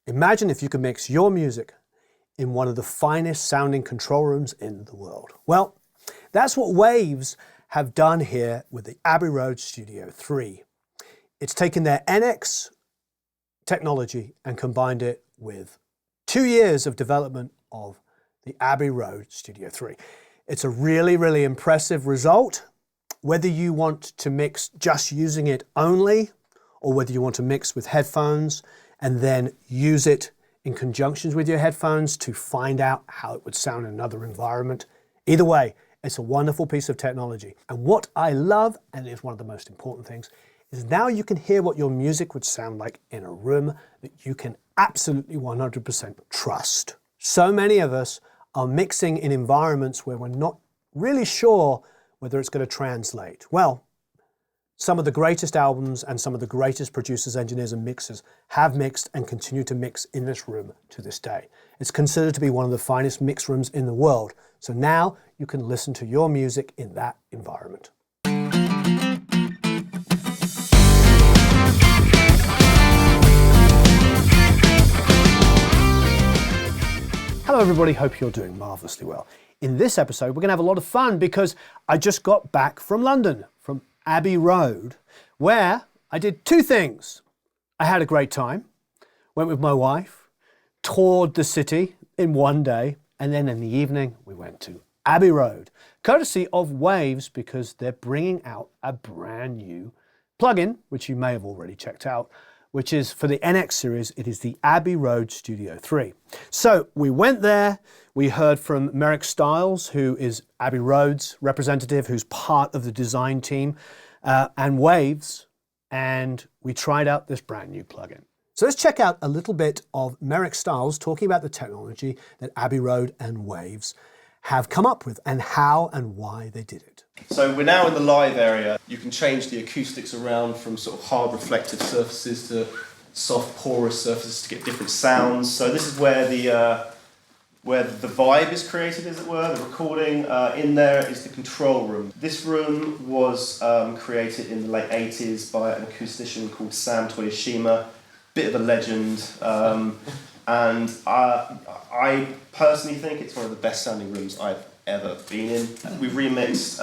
Imagine if you could mix your music in one of the finest sounding control rooms in the world. Well, that's what Waves have done here with the Abbey Road Studio 3. It's taken their NX technology and combined it with 2 years of development of the Abbey Road Studio 3. It's a really, really impressive result. Whether you want to mix just using it only, or whether you want to mix with headphones and then use it in conjunction with your headphones to find out how it would sound in another environment. Either way, it's a wonderful piece of technology. And what I love, and it's one of the most important things, is now you can hear what your music would sound like in a room that you can absolutely 100% trust. So many of us are mixing in environments where we're not really sure whether it's going to translate. Well, some of the greatest albums and some of the greatest producers, engineers, and mixers have mixed and continue to mix in this room to this day. It's considered to be one of the finest mix rooms in the world. So now you can listen to your music in that environment. Hello everybody, hope you're doing marvelously well. In this episode, we're going to have a lot of fun because I just got back from London, from Abbey Road, where I did two things. I had a great time, went with my wife, toured the city in one day, and then in the evening we went to Abbey Road, courtesy of Waves, because they're bringing out a brand new plugin, which you may have already checked out, which is for the NX series. It is the Abbey Road Studio 3. So we went there, we heard from Merrick Stiles, who is Abbey Road's representative, who's part of the design team, and Waves, and we tried out this brand new plugin. So let's check out a little bit of Merrick Stiles talking about the technology that Abbey Road and Waves have come up with and how and why they did it. So we're now in the live area. You can change the acoustics around from sort of hard reflective surfaces to soft porous surfaces to get different sounds. So this is where the vibe is created, as it were, the recording. In there is the control room. This room was created in the late 80s by an acoustician called Sam Toyoshima, bit of a legend. And I personally think it's one of the best sounding rooms I've ever been in. We remixed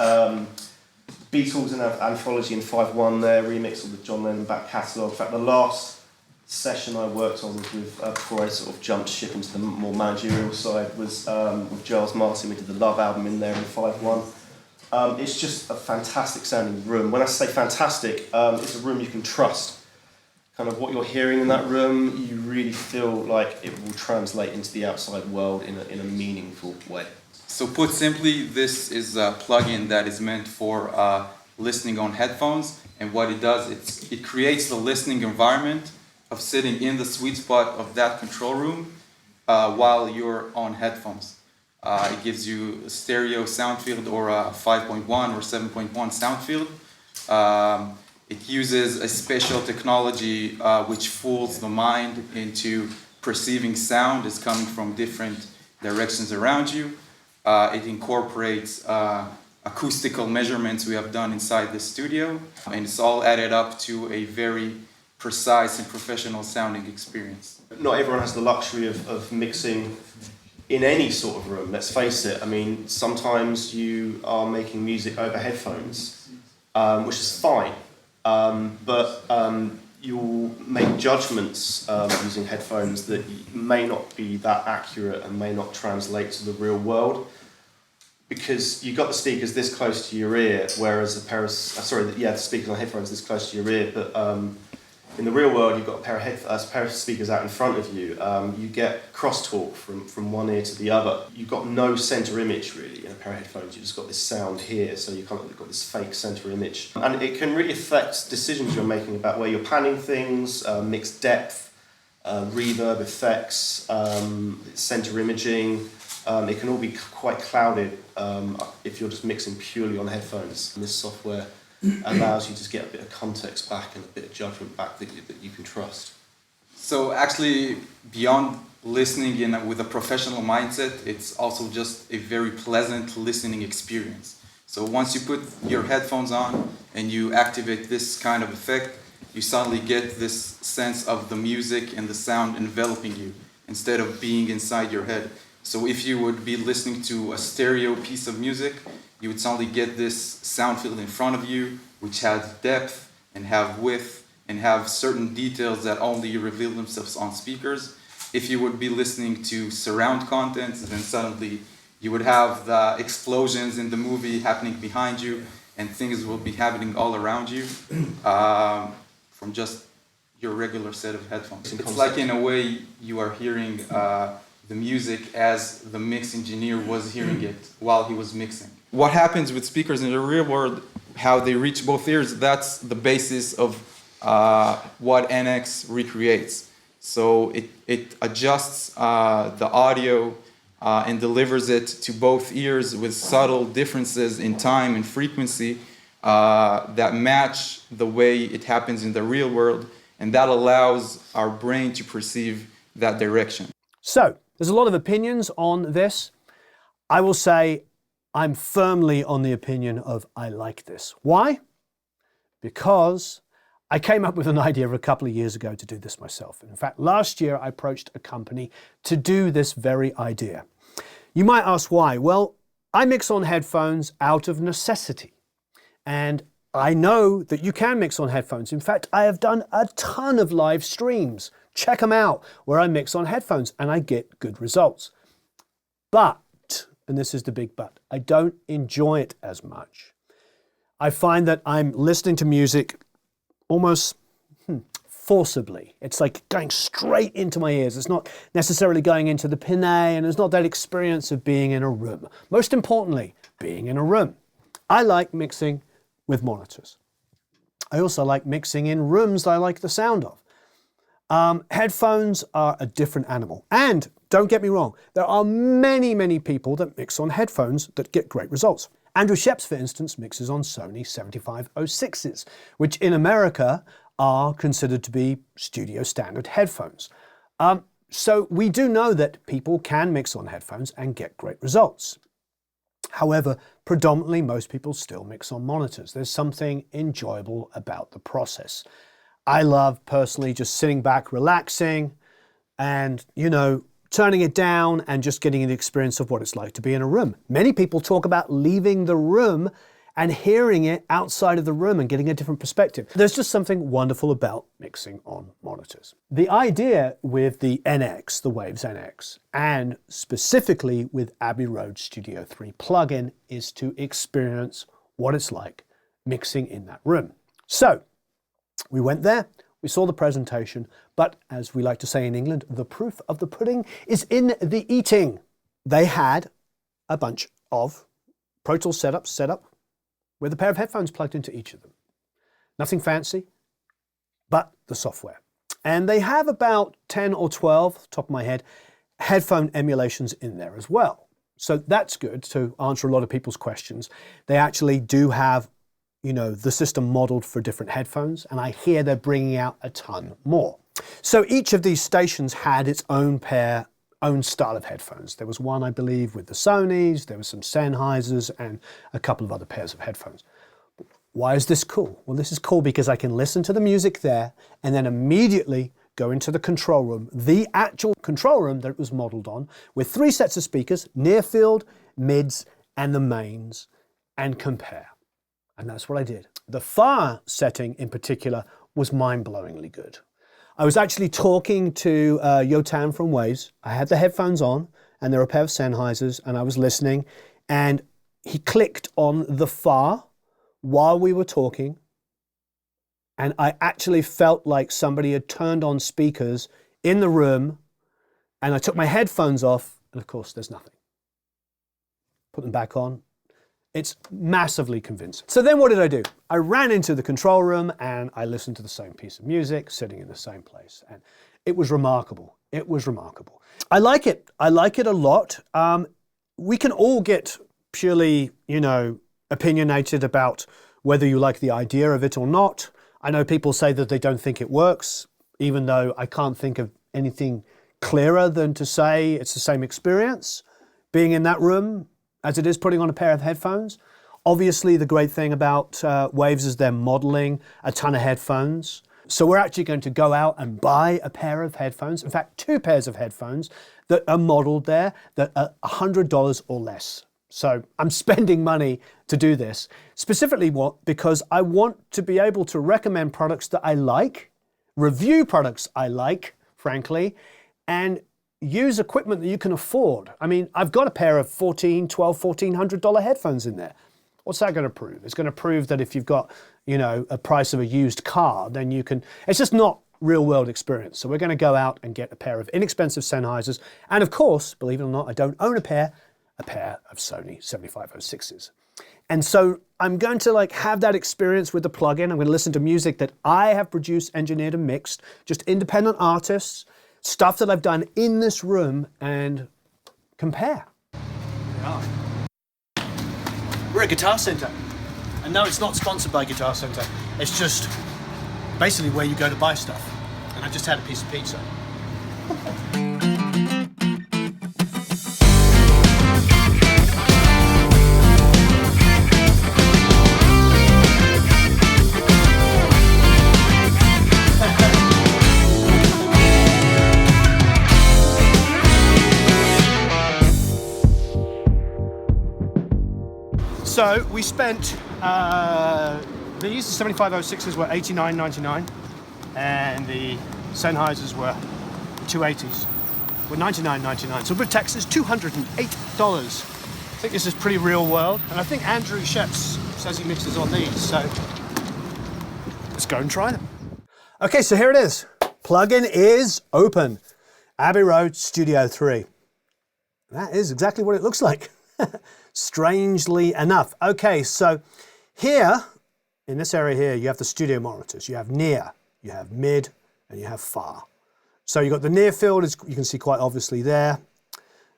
Beatles and Anthology in 5/1 there, remixed all the John Lennon back catalogue. In fact, the last session I worked on with, before I sort of jumped ship into the more managerial side, was with Giles Martin. We did the Love album in there in 5/1. It's just a fantastic sounding room. When I say fantastic, it's a room you can trust. Kind of what you're hearing in that room, you really feel like it will translate into the outside world in a meaningful way. So put simply, this is a plugin that is meant for listening on headphones, and what it does, it creates the listening environment of sitting in the sweet spot of that control room while you're on headphones. It gives you a stereo sound field or a 5.1 or 7.1 sound field. It uses a special technology which fools the mind into perceiving sound is coming from different directions around you. It incorporates acoustical measurements we have done inside the studio, and it's all added up to a very precise and professional sounding experience. Not everyone has the luxury of mixing in any sort of room, let's face it. I mean, sometimes you are making music over headphones, which is fine. But you'll make judgments using headphones that may not be that accurate and may not translate to the real world, because you've got the speakers this close to your ear, whereas the speakers on headphones this close to your ear, but in the real world you've got a pair of speakers out in front of you. You get crosstalk from one ear to the other. You've got no center image really in a pair of headphones. You've just got this sound here, so you've got this fake center image. And it can really affect decisions you're making about where you're panning things, mixed depth, reverb effects, center imaging. It can all be quite clouded if you're just mixing purely on headphones. And this software allows you to get a bit of context back and a bit of judgment back that you can trust. So actually, beyond listening with a professional mindset, it's also just a very pleasant listening experience. So once you put your headphones on and you activate this kind of effect, you suddenly get this sense of the music and the sound enveloping you instead of being inside your head. So if you would be listening to a stereo piece of music, you would suddenly get this sound field in front of you, which has depth and have width and have certain details that only reveal themselves on speakers. If you would be listening to surround content, then suddenly you would have the explosions in the movie happening behind you, and things will be happening all around you from just your regular set of headphones. It's like, in a way, you are hearing the music as the mix engineer was hearing it while he was mixing. What happens with speakers in the real world, how they reach both ears, that's the basis of what NX recreates. So it adjusts the audio and delivers it to both ears with subtle differences in time and frequency that match the way it happens in the real world, and that allows our brain to perceive that direction. So, there's a lot of opinions on this. I will say I'm firmly on the opinion of I like this. Why? Because I came up with an idea a couple of years ago to do this myself. In fact, last year I approached a company to do this very idea. You might ask why. Well, I mix on headphones out of necessity. And I know that you can mix on headphones. In fact, I have done a ton of live streams. Check them out, where I mix on headphones and I get good results. But, and this is the big but, I don't enjoy it as much. I find that I'm listening to music almost forcibly. It's like going straight into my ears. It's not necessarily going into the pinna, and it's not that experience of being in a room. Most importantly, being in a room. I like mixing with monitors. I also like mixing in rooms that I like the sound of. Headphones are a different animal. And don't get me wrong, there are many people that mix on headphones that get great results. Andrew Sheps, for instance, mixes on Sony 7506s, which in America are considered to be studio standard headphones. So we do know that people can mix on headphones and get great results. However, predominantly most people still mix on monitors. There's something enjoyable about the process. I love personally just sitting back, relaxing, and, turning it down and just getting an experience of what it's like to be in a room. Many people talk about leaving the room and hearing it outside of the room and getting a different perspective. There's just something wonderful about mixing on monitors. The idea with the NX, the Waves NX, and specifically with Abbey Road Studio 3 plugin is to experience what it's like mixing in that room. So we went there, we saw the presentation, but as we like to say in England, the proof of the pudding is in the eating. They had a bunch of Pro Tools setups set up with a pair of headphones plugged into each of them. Nothing fancy, but the software. And they have about 10 or 12, top of my head, headphone emulations in there as well. So that's good to answer a lot of people's questions. They actually do have, the system modeled for different headphones, and I hear they're bringing out a ton more. So each of these stations had its own own style of headphones. There was one, I believe, with the Sonys, there was some Sennheisers, and a couple of other pairs of headphones. Why is this cool? Well, this is cool because I can listen to the music there and then immediately go into the control room, the actual control room that it was modeled on, with 3 sets of speakers, near field, mids, and the mains, and compare. And that's what I did. The far setting in particular was mind-blowingly good. I was actually talking to Yotam from Waves. I had the headphones on, and there were a pair of Sennheisers, and I was listening, and he clicked on the far while we were talking, and I actually felt like somebody had turned on speakers in the room, and I took my headphones off, and of course there's nothing. Put them back on. It's massively convincing. So then what did I do? I ran into the control room and I listened to the same piece of music, sitting in the same place. And it was remarkable. It was remarkable. I like it. I like it a lot. We can all get purely, opinionated about whether you like the idea of it or not. I know people say that they don't think it works, even though I can't think of anything clearer than to say it's the same experience being in that room as it is putting on a pair of headphones. Obviously, the great thing about Waves is they're modeling a ton of headphones. So we're actually going to go out and buy a pair of headphones, in fact, 2 pairs of headphones that are modeled there that are $100 or less. So I'm spending money to do this. Specifically because I want to be able to recommend products that I like, review products I like, frankly, and use equipment that you can afford. I mean, I've got a pair of $1,400 headphones in there. What's that going to prove? It's going to prove that if you've got, you know, a price of a used car, then you can, it's just not real world experience. So we're going to go out and get a pair of inexpensive Sennheisers. And of course, believe it or not, I don't own a pair of Sony 7506s. And so I'm going to like have that experience with the plugin. I'm going to listen to music that I have produced, engineered and mixed, just independent artists, stuff that I've done in this room, and compare. We're at Guitar Center. And no, it's not sponsored by Guitar Center. It's just basically where you go to buy stuff. And I just had a piece of pizza. So we spent, these 7506s were $89.99 and the Sennheisers were 280s, were $99.99. So with tax is $208. I think this is pretty real world. And I think Andrew Sheps says he mixes on these, so let's go and try them. Okay, so here it is. Plugin is open. Abbey Road Studio 3. That is exactly what it looks like. Strangely enough. Okay, so here, in this area here, you have the studio monitors. You have near, you have mid, and you have far. So you've got the near field, as you can see quite obviously there.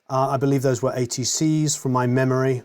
I believe those were ATCs from my memory.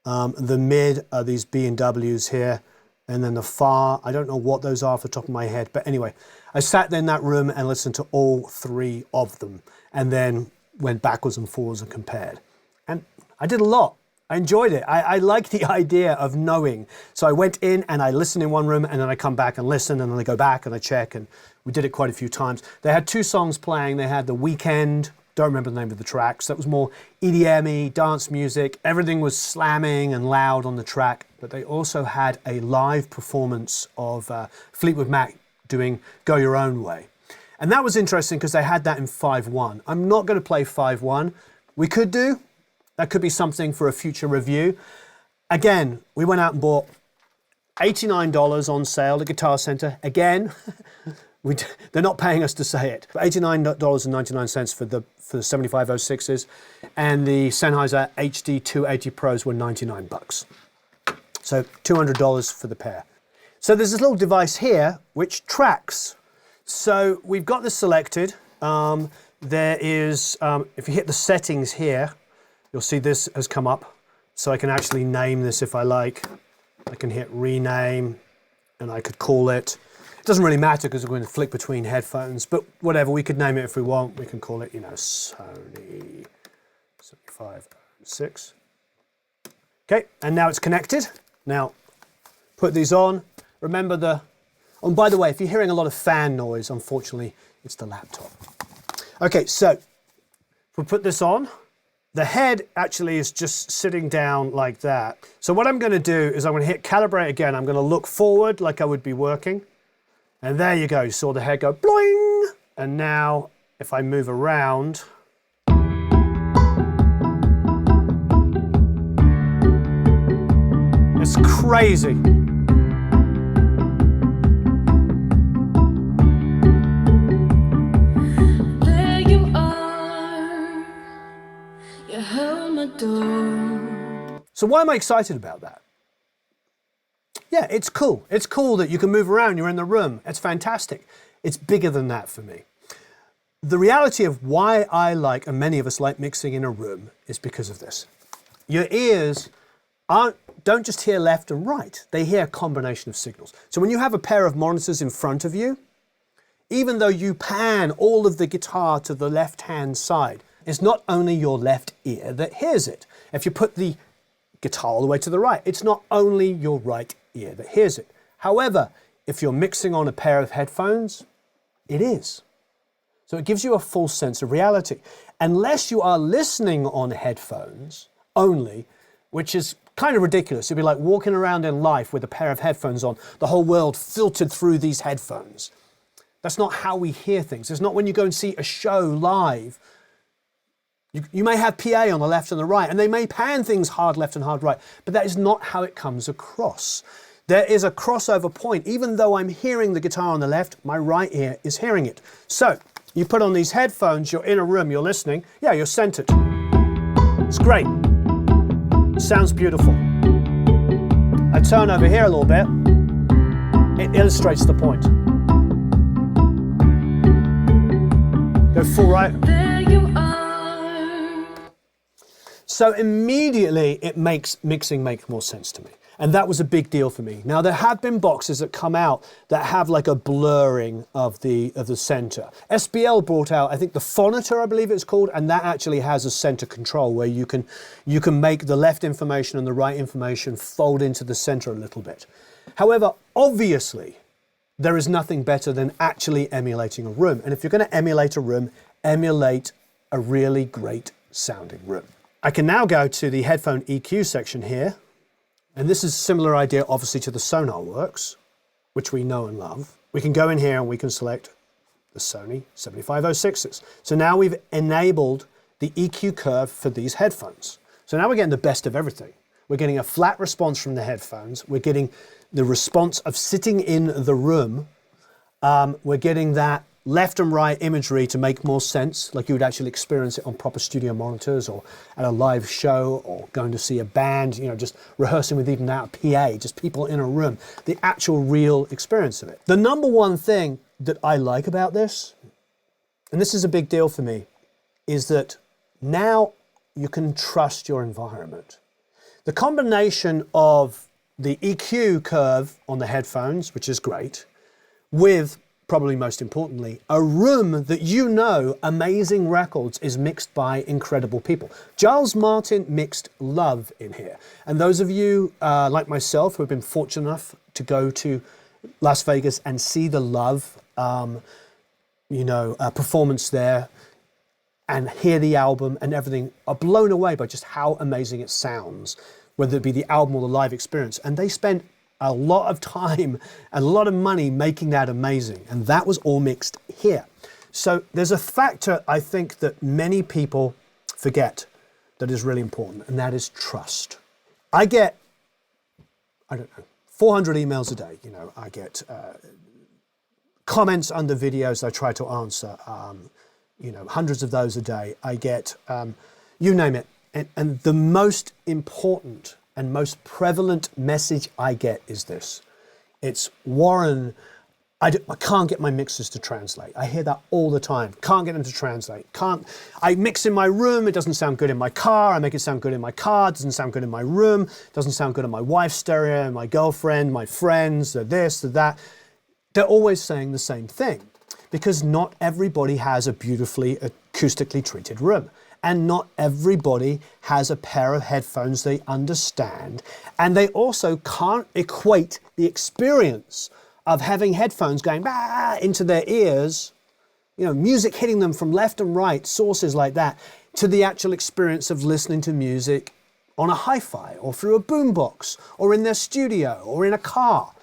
The mid are these B&Ws here. And then the far, I don't know what those are off the top of my head. But anyway, I sat in that room and listened to all 3 of them. And then went backwards and forwards and compared. And I did a lot. I enjoyed it. I like the idea of knowing. So I went in and I listened in one room and then I come back and listen and then I go back and I check, and we did it quite a few times. They had 2 songs playing. They had The Weekend, don't remember the name of the tracks. That was more EDM-y, dance music. Everything was slamming and loud on the track. But they also had a live performance of Fleetwood Mac doing Go Your Own Way. And that was interesting because they had that in 5/1. I'm not going to play 5/1. We could do. That could be something for a future review. Again, we went out and bought $89 on sale at Guitar Center. Again, they're not paying us to say it. $89.99 for the 7506s, and the Sennheiser HD 280 Pros were $99. So $200 for the pair. So there's this little device here which tracks. So we've got this selected. There is, if you hit the settings here, you'll see this has come up. So I can actually name this if I like. I can hit rename and I could call it. It doesn't really matter because we're going to flick between headphones, but whatever, we could name it if we want. We can call it, you know, Sony 7506. Okay, and now it's connected. Now, put these on. Remember the, oh, and by the way, if you're hearing a lot of fan noise, unfortunately, it's the laptop. Okay, so if we put this on, the head actually is just sitting down like that. So what I'm going to do is I'm going to hit calibrate again. I'm going to look forward like I would be working. And there you go. You saw the head go bloing. And now if I move around, it's crazy. So why am I excited about that? Yeah, it's cool. It's cool that you can move around, you're in the room. It's fantastic. It's bigger than that for me. The reality of why I like, and many of us like mixing in a room, is because of this. Your ears don't just hear left and right, they hear a combination of signals. So when you have a pair of monitors in front of you, even though you pan all of the guitar to the left-hand side, it's not only your left ear that hears it. If you put the guitar all the way to the right, it's not only your right ear that hears it. However, if you're mixing on a pair of headphones, it is. So it gives you a full sense of reality. Unless you are listening on headphones only, which is kind of ridiculous. It'd be like walking around in life with a pair of headphones on, the whole world filtered through these headphones. That's not how we hear things. It's not when you go and see a show live. You may have PA on the left and the right, and they may pan things hard left and hard right, but that is not how it comes across. There is a crossover point. Even though I'm hearing the guitar on the left, my right ear is hearing it. So you put on these headphones, you're in a room, you're listening. Yeah, you're centered. It's great. Sounds beautiful. I turn over here a little bit. It illustrates the point. Go full right. There you are. So immediately it makes mixing make more sense to me. And that was a big deal for me. Now there have been boxes that come out that have like a blurring of the center. SBL brought out, I think the Phonitor, I believe it's called, and that actually has a center control where you can make the left information and the right information fold into the center a little bit. However, obviously, there is nothing better than actually emulating a room. And if you're going to emulate a room, emulate a really great sounding room. I can now go to the Headphone EQ section here. And this is a similar idea, obviously, to the Sonar Works, which we know and love. We can go in here and we can select the Sony 7506s. So now we've enabled the EQ curve for these headphones. So now we're getting the best of everything. We're getting a flat response from the headphones. We're getting the response of sitting in the room. We're getting that left and right imagery to make more sense, like you would actually experience it on proper studio monitors or at a live show or going to see a band, you know, just rehearsing with even that PA, just people in a room, the actual real experience of it. The number one thing that I like about this, and this is a big deal for me, is that now you can trust your environment. The combination of the EQ curve on the headphones, which is great, with probably most importantly, a room that you know Amazing Records is mixed by incredible people. Giles Martin mixed Love in here. And those of you like myself who have been fortunate enough to go to Las Vegas and see the Love performance there and hear the album and everything, are blown away by just how amazing it sounds, whether it be the album or the live experience. And they spent a lot of time and a lot of money making that amazing. And that was all mixed here. So there's a factor I think that many people forget that is really important, and that is trust. I get, 400 emails a day. You know, I get comments under videos I try to answer, hundreds of those a day. I get, you name it. And the most important and most prevalent message I get is this. It's, Warren, I can't get my mixers to translate. I hear that all the time. Can't get them to translate. I mix in my room, it doesn't sound good in my car. I make it sound good in my car, it doesn't sound good in my room. It doesn't sound good in my wife's stereo, my girlfriend, my friends, they're this, they're that. They're always saying the same thing because not everybody has a beautifully acoustically treated room. And not everybody has a pair of headphones they understand. And they also can't equate the experience of having headphones going into their ears, you know, music hitting them from left and right, sources like that, to the actual experience of listening to music on a hi-fi or through a boombox or in their studio or in a car.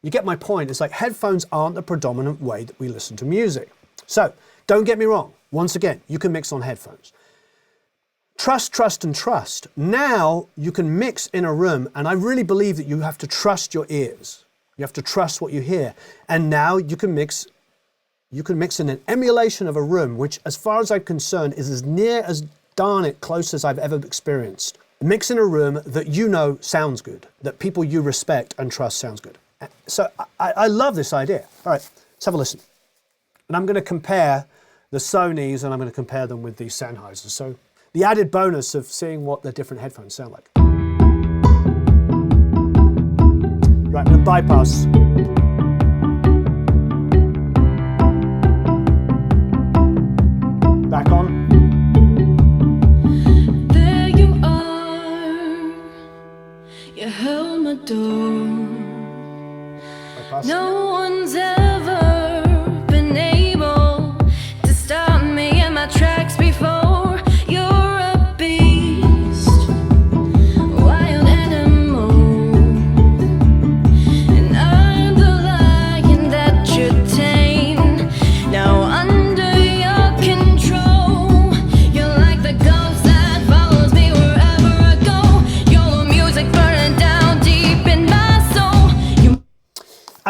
You get my point. It's like headphones aren't the predominant way that we listen to music. So don't get me wrong. Once again, you can mix on headphones. Trust, trust, and trust. Now you can mix in a room, and I really believe that you have to trust your ears. You have to trust what you hear. And now you can mix in an emulation of a room, which as far as I'm concerned is as near as darn it close as I've ever experienced. Mix in a room that you know sounds good, that people you respect and trust sounds good. So I love this idea. All right, let's have a listen. And I'm going to compare the Sonys and I'm going to compare them with these Sennheisers. So the added bonus of seeing what the different headphones sound like. Right, I'm going to bypass. Back on. There you are. You held my door. Bypass. No one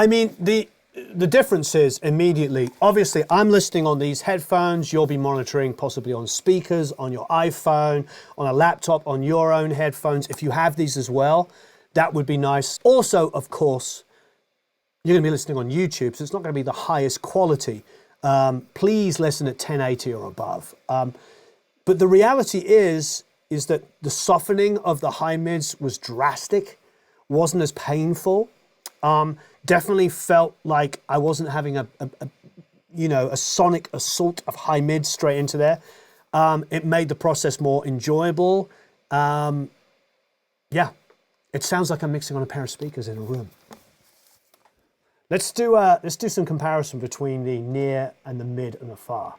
I mean, the difference is immediately, obviously, I'm listening on these headphones. You'll be monitoring possibly on speakers, on your iPhone, on a laptop, on your own headphones. If you have these as well, that would be nice. Also, of course, you're going to be listening on YouTube, so it's not going to be the highest quality. Please listen at 1080 or above. But the reality is that the softening of the high mids was drastic, wasn't as painful. Definitely felt like I wasn't having a sonic assault of high mids straight into there. It made the process more enjoyable. Yeah, it sounds like I'm mixing on a pair of speakers in a room. Let's do some comparison between the near and the mid and the far.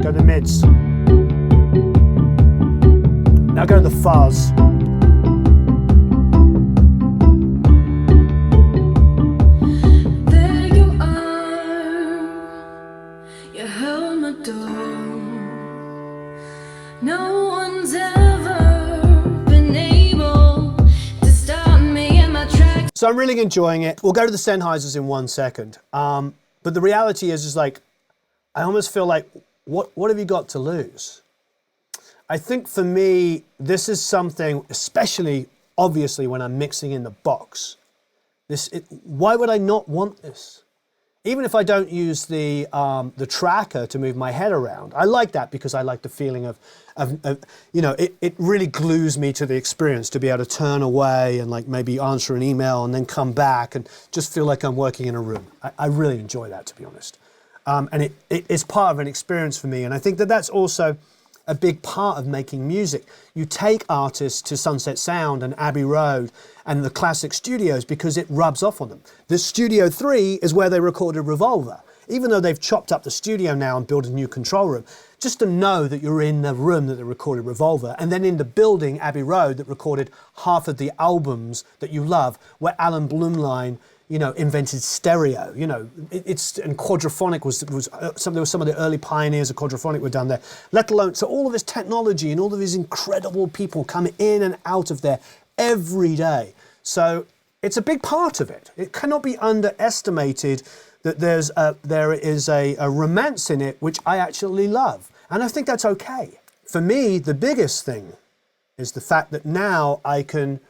Go to the mids. Now go to the fars. There you are, you held my door. No one's ever been able to stop me in my tracks. So I'm really enjoying it. We'll go to the Sennheisers in 1 second. But the reality is like, I almost feel like, what have you got to lose? I think for me, this is something, especially obviously when I'm mixing in the box. Why would I not want this? Even if I don't use the tracker to move my head around, I like that because I like the feeling of it really glues me to the experience to be able to turn away and like maybe answer an email and then come back and just feel like I'm working in a room. I really enjoy that, to be honest. And it's part of an experience for me. And I think that that's also a big part of making music. You take artists to Sunset Sound and Abbey Road and the classic studios because it rubs off on them. The Studio 3 is where they recorded Revolver. Even though they've chopped up the studio now and built a new control room, just to know that you're in the room that they recorded Revolver, and then in the building, Abbey Road, that recorded half of the albums that you love, where Alan Blumlein invented stereo, and quadraphonic was some of the early pioneers of quadraphonic were done there, let alone, so all of this technology and all of these incredible people come in and out of there every day. So it's a big part of it. It cannot be underestimated that there is a romance in it, which I actually love. And I think that's okay. For me, the biggest thing is the fact that now I can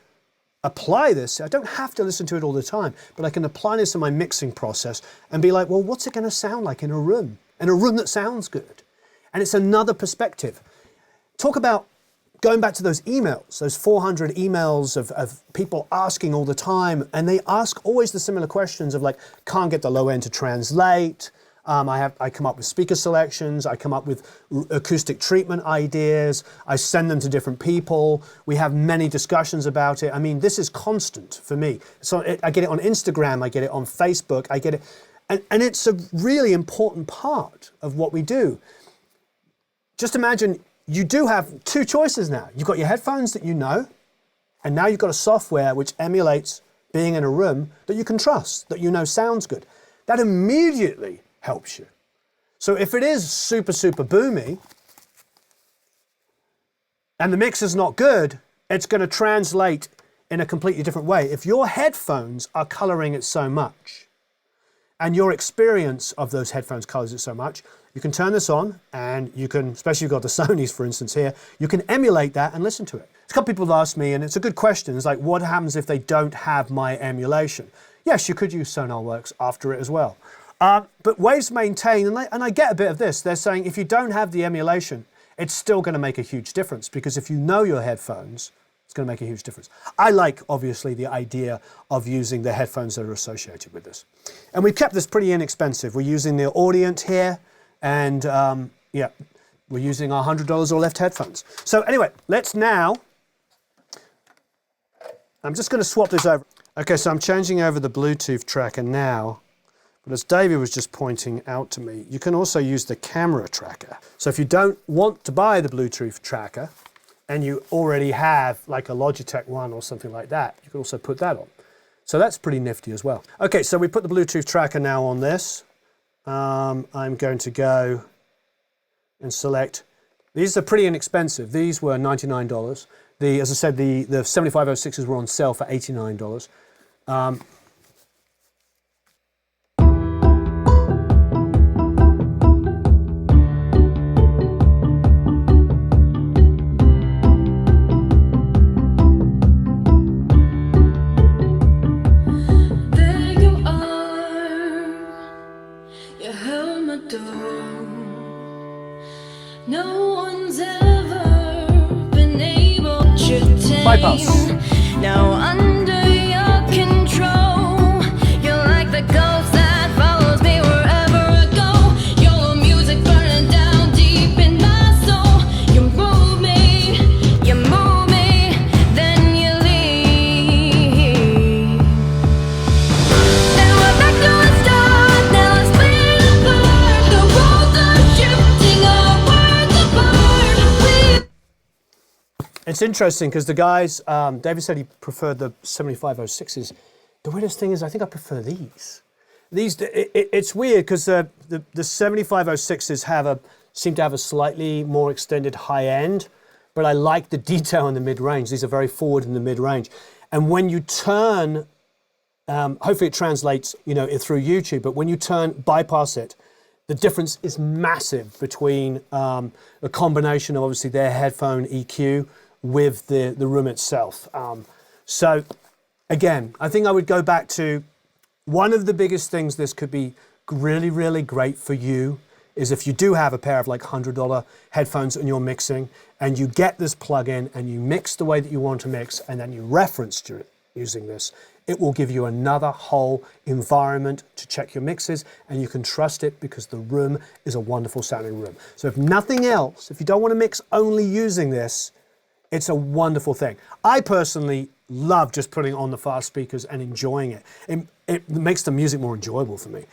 apply this. I don't have to listen to it all the time, but I can apply this in my mixing process and be like, well, what's it going to sound like in a room that sounds good? And it's another perspective. Talk about going back to those emails, those 400 emails of people asking all the time, and they ask always the similar questions of like, can't get the low end to translate. I come up with speaker selections, I come up with acoustic treatment ideas, I send them to different people, we have many discussions about it. I mean, this is constant for me. So I get it on Instagram, I get it on Facebook, I get it, and it's a really important part of what we do. Just imagine you do have two choices now. You've got your headphones that you know, and now you've got a software which emulates being in a room that you can trust, that you know sounds good. That immediately helps you. So if it is super, super boomy and the mix is not good, it's going to translate in a completely different way. If your headphones are coloring it so much and your experience of those headphones colors it so much, you can turn this on and you can, especially if you've got the Sonys, for instance, here, you can emulate that and listen to it. A couple people have asked me, and it's a good question, it's like, what happens if they don't have my emulation? Yes, you could use SonarWorks after it as well. But Waves maintain, and I get a bit of this, they're saying if you don't have the emulation, it's still going to make a huge difference, because if you know your headphones, it's going to make a huge difference. I like, obviously, the idea of using the headphones that are associated with this. And we've kept this pretty inexpensive. We're using the Audient here, and yeah, we're using our $100 or left headphones. So anyway, let's now, I'm just going to swap this over. Okay, so I'm changing over the Bluetooth tracker now. But as David was just pointing out to me, you can also use the camera tracker. So if you don't want to buy the Bluetooth tracker and you already have like a Logitech one or something like that, you can also put that on. So that's pretty nifty as well. Okay, so we put the Bluetooth tracker now on this. I'm going to go and select. These are pretty inexpensive. These were $99. As I said, the 7506s were on sale for $89. There you are, you held my door. No one's ever been able to Bypass. tame. Now under your control, you're like the ghost that follows me wherever I go. Your music burning down deep in my soul. You move me, then you leave. And we're back to the start, now it's split apart. The roads are shifting, our worlds apart. It's interesting because the guys, David said he preferred the 7506s. The weirdest thing is I think I prefer these. It's weird because the 7506s seem to have a slightly more extended high end, but I like the detail in the mid-range. These are very forward in the mid-range. And when you turn, hopefully it translates, through YouTube, but when you bypass it, the difference is massive between a combination of obviously their headphone EQ with the room itself. So again, I think I would go back to one of the biggest things this could be really, really great for you is if you do have a pair of like $100 headphones and you're mixing and you get this plug-in and you mix the way that you want to mix and then you reference to it using this, it will give you another whole environment to check your mixes and you can trust it because the room is a wonderful sounding room. So if nothing else, if you don't want to mix only using this, it's a wonderful thing. I personally love just putting on the fast speakers and enjoying it. It makes the music more enjoyable for me.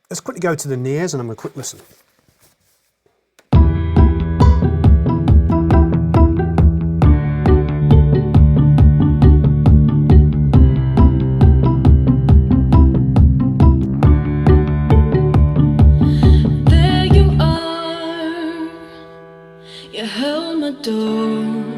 Let's quickly go to the nears and I'm going to quick listen. There you are, you held my door.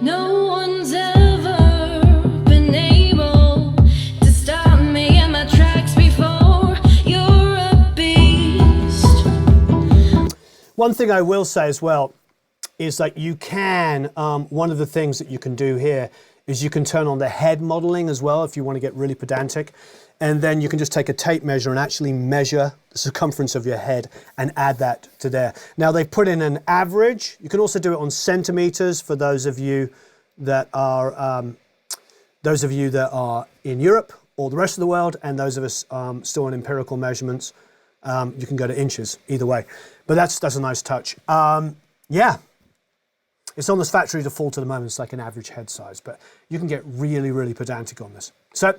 No one's ever been able to stop me in my tracks before. You're a beast. One thing I will say as well is that you can, one of the things that you can do here is you can turn on the head modeling as well if you want to get really pedantic. And then you can just take a tape measure and actually measure the circumference of your head and add that to there. Now they've put in an average. You can also do it on centimeters for those of you that are in Europe or the rest of the world, and those of us still on empirical measurements. You can go to inches either way, but that's a nice touch. Yeah, it's on this factory default at the moment. It's like an average head size, but you can get really, really pedantic on this. So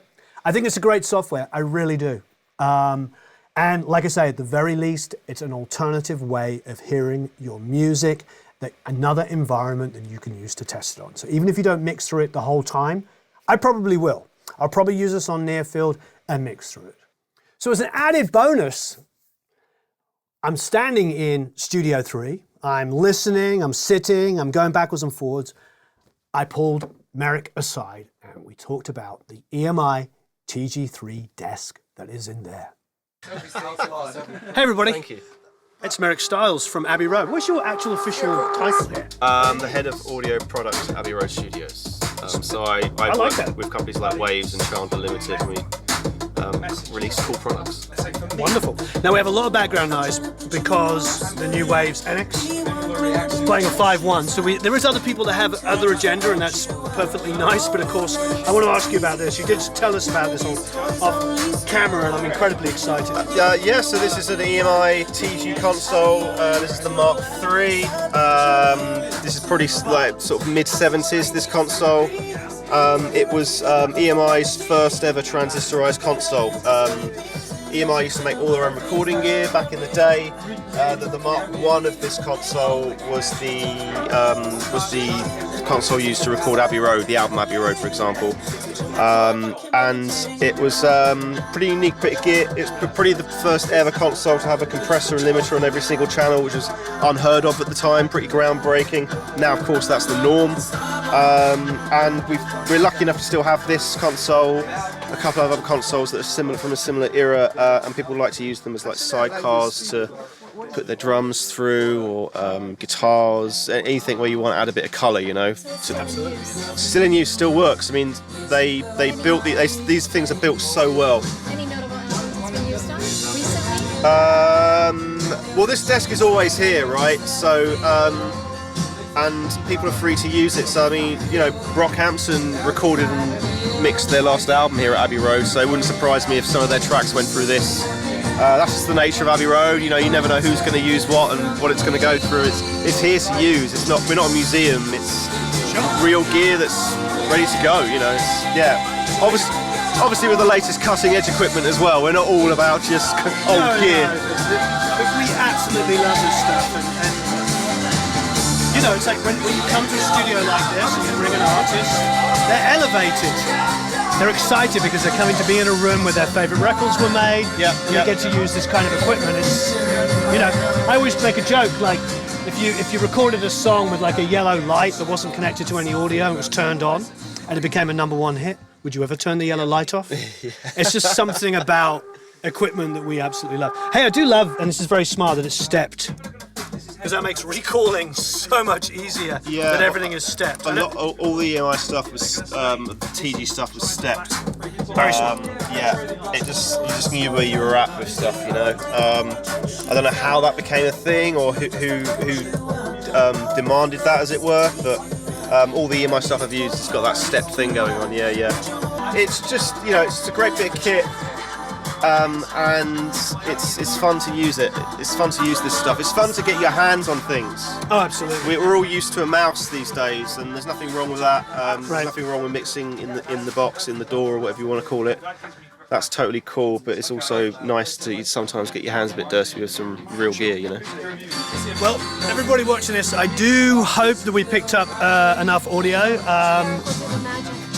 I think it's a great software. I really do. And like I say, at the very least, it's an alternative way of hearing your music, another environment that you can use to test it on. So even if you don't mix through it the whole time, I probably will. I'll probably use this on near field and mix through it. So as an added bonus, I'm standing in Studio 3. I'm listening, I'm sitting, I'm going backwards and forwards. I pulled Merrick aside and we talked about the EMI TG3 desk that is in there. Hey everybody. Thank you. It's Merrick Styles from Abbey Road. What's your actual official title here? The head of audio product at Abbey Road Studios. So I like work that. with companies like Waves and Chandler Limited, and we release cool products. Wonderful. Now we have a lot of background noise because the new Waves NX is playing a 5.1. So there is other people that have other agenda, and that's perfectly nice. But of course, I want to ask you about this. You did tell us about this off camera, and I'm incredibly excited. Yeah, so this is an EMI TG console. This is the Mark III. This is pretty like sort of mid-70s, this console. It was EMI's first ever transistorized console. EMI used to make all their own recording gear back in the day. The Mark I of this console was the console used to record Abbey Road, the album Abbey Road, for example. And it was pretty unique bit of gear. It's probably the first ever console to have a compressor and limiter on every single channel, which was unheard of at the time, pretty groundbreaking. Now, of course, that's the norm. And we're lucky enough to still have this console, a couple of other consoles that are similar from a similar era, and people like to use them as like sidecars to put their drums through, or guitars, anything where you want to add a bit of colour, you know. Still in use, still works. I mean, they built these things are built so well. Any notable elements it's been used on recently? Well, this desk is always here, right? So, and people are free to use it. So, I mean, you know, Brockhampton recorded and mixed their last album here at Abbey Road, so it wouldn't surprise me if some of their tracks went through this. That's just the nature of Abbey Road. You know, you never know who's going to use what and what it's going to go through. It's here to use. We're not a museum. It's real gear that's ready to go. You know, obviously with the latest cutting-edge equipment as well. We're not all about just old gear. We absolutely love this stuff, and you know, it's like when you come to a studio like this and you bring an artist, they're elevated. They're excited because they're coming to be in a room where their favourite records were made. Yeah. You get to use this kind of equipment. It's, you know, I always make a joke, like if you recorded a song with like a yellow light that wasn't connected to any audio and it was turned on, and it became a #1 hit, would you ever turn the yellow light off? Yeah. It's just something about equipment that we absolutely love. Hey, I do love, and this is very smart, that it's stepped. Because that makes recalling so much easier. Yeah, that everything is stepped. All the EMI stuff was, the TG stuff was stepped. Very smart. Yeah, you just knew where you were at with stuff, you know. I don't know how that became a thing or who demanded that, as it were, but all the EMI stuff I've used has got that step thing going on. Yeah. It's just, you know, it's a great bit of kit. And it's fun to use it. It's fun to use this stuff. It's fun to get your hands on things. Oh, absolutely. We're all used to a mouse these days, and there's nothing wrong with that. Right. There's nothing wrong with mixing in the box, in the DAW, or whatever you want to call it. That's totally cool, but it's also nice to sometimes get your hands a bit dirty with some real gear, you know. Well, everybody watching this, I do hope that we picked up enough audio.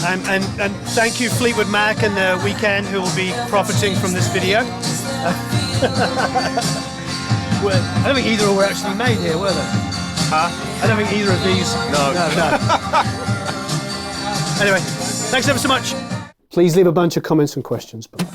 And thank you, Fleetwood Mac and The Weeknd, who will be profiting from this video. Well, I don't think either were actually made here, were they? Huh? I don't think either of these. No. Anyway, thanks ever so much. Please leave a bunch of comments and questions below.